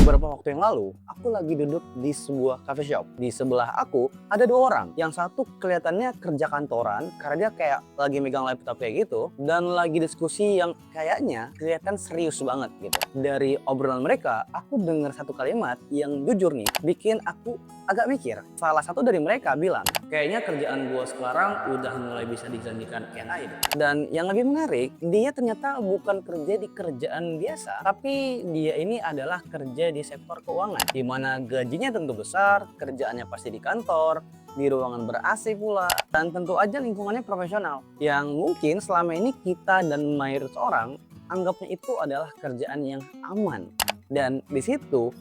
Beberapa waktu yang lalu, aku lagi duduk di sebuah cafe shop. Di sebelah aku ada dua orang. Yang satu kelihatannya kerja kantoran karena dia kayak lagi megang laptop kayak gitu dan lagi diskusi yang kayaknya kelihatan serius banget gitu. Dari obrolan mereka, aku dengar satu kalimat yang jujur nih bikin aku agak mikir. Salah satu dari mereka bilang, kayaknya kerjaan gua sekarang udah mulai bisa digantikan AI deh. Dan yang lebih menarik, dia ternyata bukan kerja di kerjaan biasa, tapi dia ini adalah kerja di sektor keuangan, di mana gajinya tentu besar, kerjaannya pasti di kantor, di ruangan ber-AC pula, dan tentu aja lingkungannya profesional. Yang mungkin selama ini kita dan mayoritas orang anggapnya itu adalah kerjaan yang aman. Dan di situ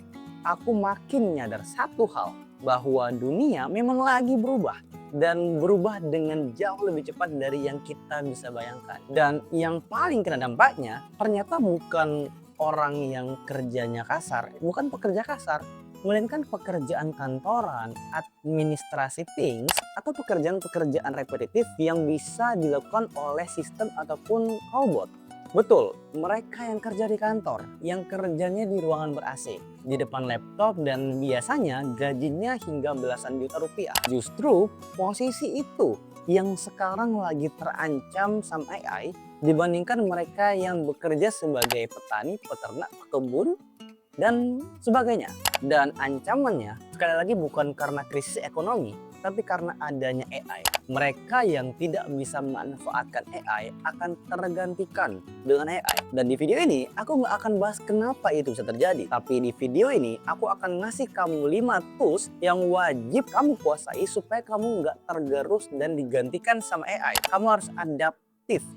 aku makin nyadar satu hal, bahwa dunia memang lagi berubah dan berubah dengan jauh lebih cepat dari yang kita bisa bayangkan. Dan yang paling kena dampaknya ternyata bukan orang yang kerjanya kasar, bukan pekerja kasar, melainkan pekerjaan kantoran, administrasi things, atau pekerjaan-pekerjaan repetitif yang bisa dilakukan oleh sistem ataupun robot. Betul, mereka yang kerja di kantor, yang kerjanya di ruangan ber-AC, di depan laptop dan biasanya gajinya hingga belasan juta rupiah. Justru posisi itu yang sekarang lagi terancam sama AI dibandingkan mereka yang bekerja sebagai petani, peternak, pekebun, dan sebagainya. Dan ancamannya sekali lagi bukan karena krisis ekonomi, tapi karena adanya AI. Mereka yang tidak bisa memanfaatkan AI akan tergantikan dengan AI. Dan di video ini aku nggak akan bahas kenapa itu bisa terjadi. Tapi di video ini aku akan ngasih kamu 5 tools yang wajib kamu kuasai supaya kamu nggak tergerus dan digantikan sama AI. Kamu harus adaptif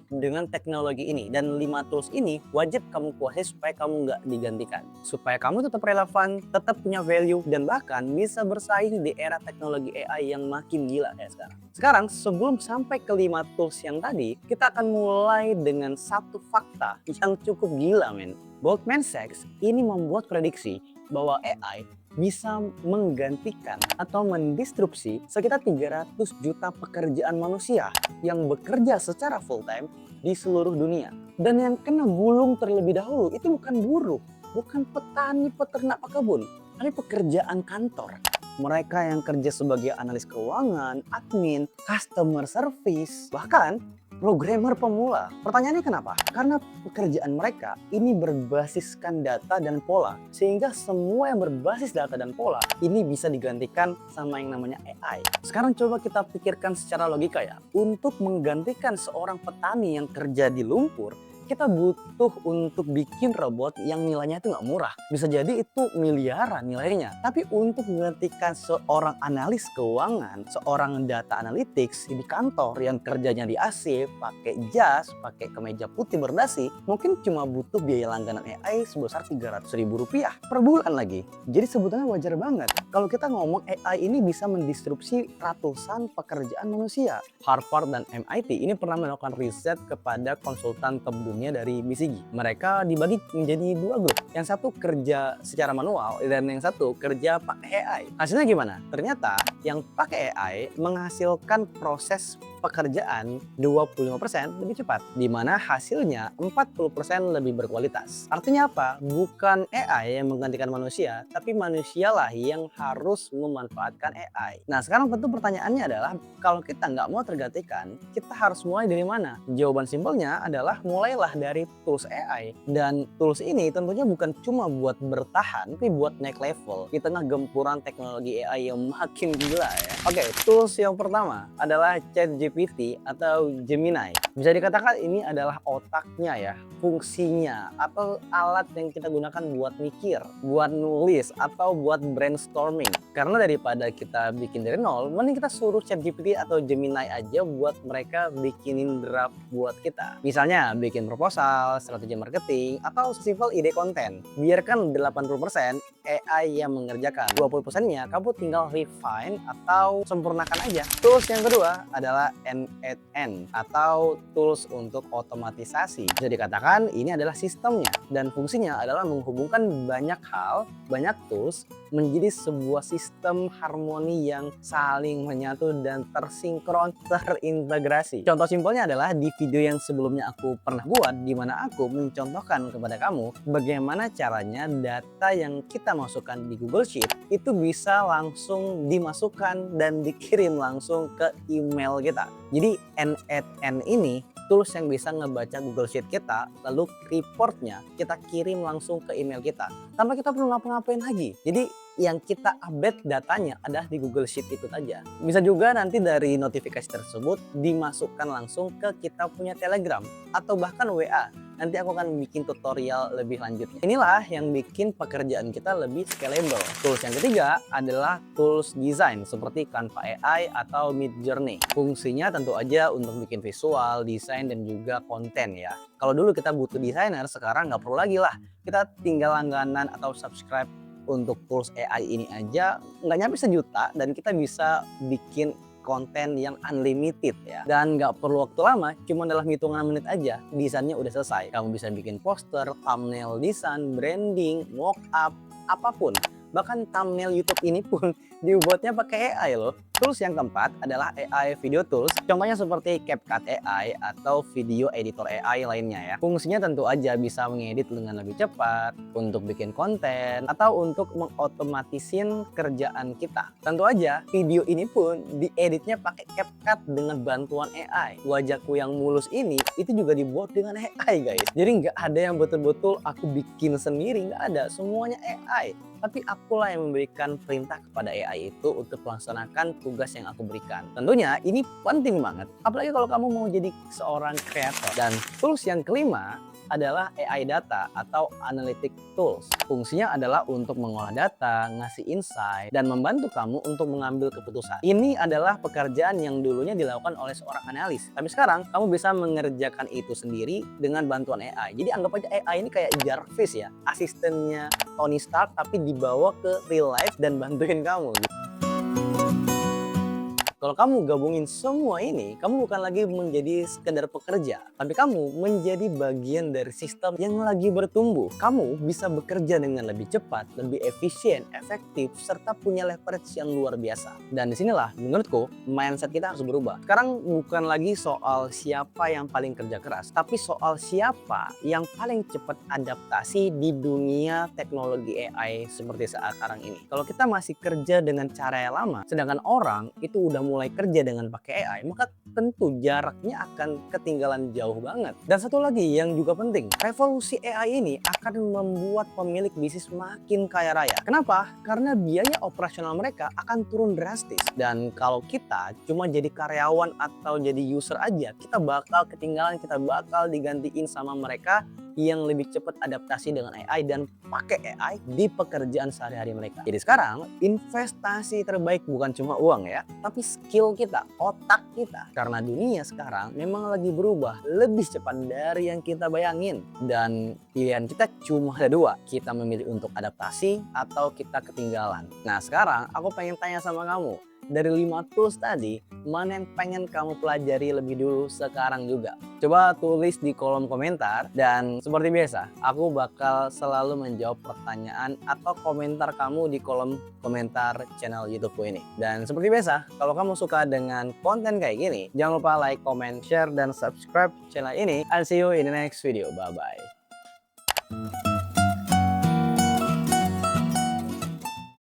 dengan teknologi ini, dan 5 tools ini wajib kamu kuasai supaya kamu nggak digantikan, supaya kamu tetap relevan, tetap punya value, dan bahkan bisa bersaing di era teknologi AI yang makin gila kayak sekarang. Sekarang sebelum sampai ke 5 tools yang tadi, kita akan mulai dengan satu fakta yang cukup gila men. Goldman Sachs ini membuat prediksi bahwa AI bisa menggantikan atau mendisrupsi sekitar 300 juta pekerjaan manusia yang bekerja secara full time di seluruh dunia. Dan yang kena gulung terlebih dahulu itu bukan buruh, bukan petani, peternak, pekebun, tapi pekerjaan kantor. Mereka yang kerja sebagai analis keuangan, admin, customer service, bahkan programmer pemula. Pertanyaannya kenapa? Karena pekerjaan mereka ini berbasiskan data dan pola, sehingga semua yang berbasis data dan pola ini bisa digantikan sama yang namanya AI. Sekarang coba kita pikirkan secara logika ya. Untuk menggantikan seorang petani yang kerja di lumpur, kita butuh untuk bikin robot yang nilainya itu nggak murah. Bisa jadi itu miliaran nilainya. Tapi untuk menggantikan seorang analis keuangan, seorang data analytics di kantor yang kerjanya di AC, pakai jas, pakai kemeja putih berdasi, mungkin cuma butuh biaya langganan AI sebesar 300 ribu rupiah per bulan lagi. Jadi sebetulnya wajar banget kalau kita ngomong AI ini bisa mendisrupsi ratusan pekerjaan manusia. Harvard dan MIT ini pernah melakukan riset kepada konsultan top dunia dari BCG. Mereka dibagi menjadi 2 grup. Yang satu kerja secara manual dan yang satu kerja pakai AI. Hasilnya gimana? Ternyata yang pakai AI menghasilkan proses pekerjaan 25% lebih cepat, di mana hasilnya 40% lebih berkualitas. Artinya apa? Bukan AI yang menggantikan manusia, tapi manusialah yang harus memanfaatkan AI. Nah, sekarang tentu pertanyaannya adalah, kalau kita nggak mau tergantikan, kita harus mulai dari mana? Jawaban simpelnya adalah mulailah dari tools AI. Dan tools ini tentunya bukan cuma buat bertahan, tapi buat naik level di tengah gempuran teknologi AI yang makin gila ya. Oke, tools yang pertama adalah ChatGPT atau Gemini. Bisa dikatakan ini adalah otaknya ya, fungsinya, atau alat yang kita gunakan buat mikir, buat nulis, atau buat brainstorming. Karena daripada kita bikin dari nol, mending kita suruh ChatGPT atau Gemini aja buat mereka bikinin draft buat kita. Misalnya bikin proposal, strategi marketing, atau sesimpel ide konten. Biarkan 80% AI yang mengerjakan, 20%-nya kamu tinggal refine atau sempurnakan aja. Tools yang kedua adalah N8N atau tools untuk otomatisasi. Bisa dikatakan ini adalah sistemnya dan fungsinya adalah menghubungkan banyak hal, banyak tools menjadi sebuah sistem harmoni yang saling menyatu dan tersinkron, terintegrasi. Contoh simpelnya adalah di video yang sebelumnya aku pernah buat, di mana aku mencontohkan kepada kamu bagaimana caranya data yang kita masukkan di Google Sheet itu bisa langsung dimasukkan dan dikirim langsung ke email kita. Jadi N8N ini tools yang bisa ngebaca Google Sheet kita, lalu reportnya kita kirim langsung ke email kita tanpa kita perlu ngapa-ngapain lagi. Jadi yang kita update datanya adalah di Google Sheet itu saja. Bisa juga nanti dari notifikasi tersebut dimasukkan langsung ke kita punya Telegram atau bahkan WA. Nanti aku akan bikin tutorial lebih lanjutnya. Inilah yang bikin pekerjaan kita lebih scalable. Tools yang ketiga adalah tools design seperti Canva AI atau Midjourney. Fungsinya tentu aja untuk bikin visual, desain, dan juga konten ya. Kalau dulu kita butuh desainer, sekarang nggak perlu lagi lah. Kita tinggal langganan atau subscribe untuk tools AI ini aja nggak nyampe 1 juta dan kita bisa bikin konten yang unlimited ya, dan nggak perlu waktu lama, cuma dalam hitungan menit aja desainnya udah selesai. Kamu bisa bikin poster, thumbnail desain, branding, mockup, apapun. Bahkan thumbnail YouTube ini pun dibuatnya pakai AI loh. Tools yang keempat adalah AI video tools. Contohnya seperti CapCut AI atau video editor AI lainnya ya. Fungsinya tentu aja bisa mengedit dengan lebih cepat, untuk bikin konten, atau untuk mengotomatisin kerjaan kita. Tentu aja video ini pun dieditnya pakai CapCut dengan bantuan AI. Wajahku yang mulus ini itu juga dibuat dengan AI guys. Jadi nggak ada yang betul-betul aku bikin sendiri, nggak ada. Semuanya AI. Tapi akulah yang memberikan perintah kepada AI itu untuk melaksanakan tugas yang aku berikan. Tentunya ini penting banget, apalagi kalau kamu mau jadi seorang kreator. Dan tools yang kelima adalah AI data atau analytic tools. Fungsinya adalah untuk mengolah data, ngasih insight, dan membantu kamu untuk mengambil keputusan. Ini adalah pekerjaan yang dulunya dilakukan oleh seorang analis, tapi sekarang kamu bisa mengerjakan itu sendiri dengan bantuan AI. Jadi anggap aja AI ini kayak Jarvis ya, asistennya Tony Stark, tapi dibawa ke real life dan bantuin kamu. Kalau kamu gabungin semua ini, kamu bukan lagi menjadi sekedar pekerja, tapi kamu menjadi bagian dari sistem yang lagi bertumbuh. Kamu bisa bekerja dengan lebih cepat, lebih efisien, efektif, serta punya leverage yang luar biasa. Dan disinilah menurutku mindset kita harus berubah. Sekarang bukan lagi soal siapa yang paling kerja keras, tapi soal siapa yang paling cepat adaptasi di dunia teknologi AI seperti saat sekarang ini. Kalau kita masih kerja dengan cara yang lama, sedangkan orang itu udah mulai kerja dengan pakai AI, maka tentu jaraknya akan ketinggalan jauh banget. Dan satu lagi yang juga penting, revolusi AI ini akan membuat pemilik bisnis makin kaya raya. Kenapa? Karena biaya operasional mereka akan turun drastis. Dan kalau kita cuma jadi karyawan atau jadi user aja, kita bakal ketinggalan, kita bakal digantiin sama mereka yang lebih cepat adaptasi dengan AI dan pakai AI di pekerjaan sehari-hari mereka. Jadi sekarang investasi terbaik bukan cuma uang ya, tapi skill kita, otak kita. Karena dunia sekarang memang lagi berubah lebih cepat dari yang kita bayangin. Dan pilihan kita cuma ada 2, kita memilih untuk adaptasi atau kita ketinggalan. Nah sekarang aku pengen tanya sama kamu, dari 5 tools tadi, mana yang pengen kamu pelajari lebih dulu sekarang juga? Coba tulis di kolom komentar, dan seperti biasa, aku bakal selalu menjawab pertanyaan atau komentar kamu di kolom komentar channel YouTubeku ini. Dan seperti biasa, kalau kamu suka dengan konten kayak gini, jangan lupa like, comment, share, dan subscribe channel ini. I'll see you in the next video. Bye-bye.